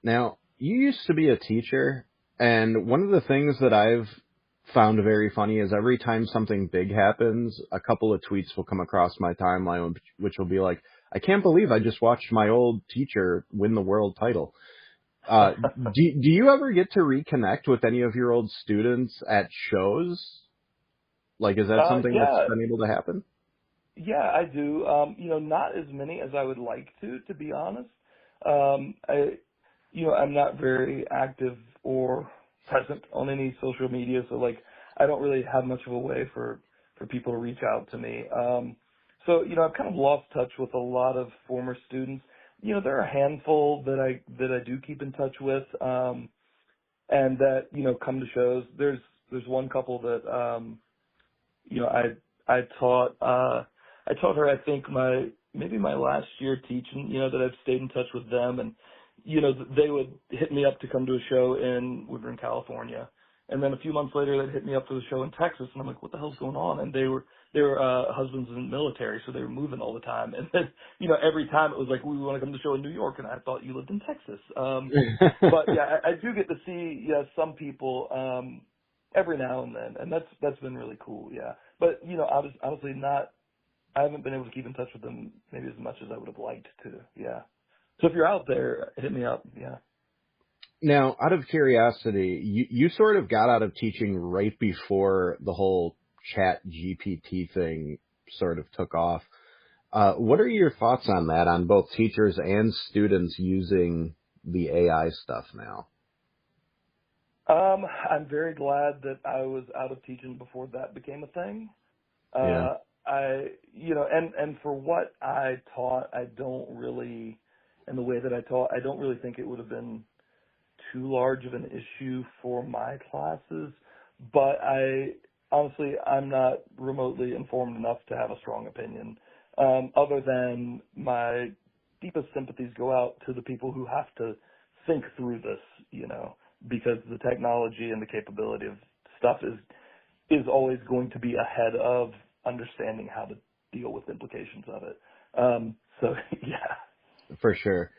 Now, you used to be a teacher, and one of the things that I've found very funny is every time something big happens, a couple of tweets will come across my timeline, which will be like, I can't believe I just watched my old teacher win the world title. Do you ever get to reconnect with any of your old students at shows? Like, is that something that's Yeah, been able to happen? yeah, I do. Not as many as I would like to be honest. I'm not very active or present on any social media, so like I don't really have much of a way for people to reach out to me. I've kind of lost touch with a lot of former students. There are a handful that I do keep in touch with, and that come to shows. There's one couple that you know I taught. I taught her, I think, maybe my last year teaching, that I've stayed in touch with them, and, they would hit me up to come to a show we were in California. And then a few months later, they'd hit me up for the show in Texas, and I'm like, what the hell's going on? And they were husbands in the military, so they were moving all the time. And then, every time it was like, we want to come to the show in New York, and I thought you lived in Texas. But yeah, I do get to see, some people, every now and then, and that's been really cool, yeah. But, I was honestly I haven't been able to keep in touch with them maybe as much as I would have liked to. Yeah. So if you're out there, hit me up. Yeah. Now, out of curiosity, you sort of got out of teaching right before the whole ChatGPT thing sort of took off. What are your thoughts on that, on both teachers and students using the AI stuff now? I'm very glad that I was out of teaching before that became a thing. Yeah, And for what I taught, in the way that I taught, I don't really think it would have been too large of an issue for my classes, but I'm not remotely informed enough to have a strong opinion. Other than my deepest sympathies go out to the people who have to think through this, because the technology and the capability of stuff is always going to be ahead of understanding how to deal with implications of it. So yeah. for sure.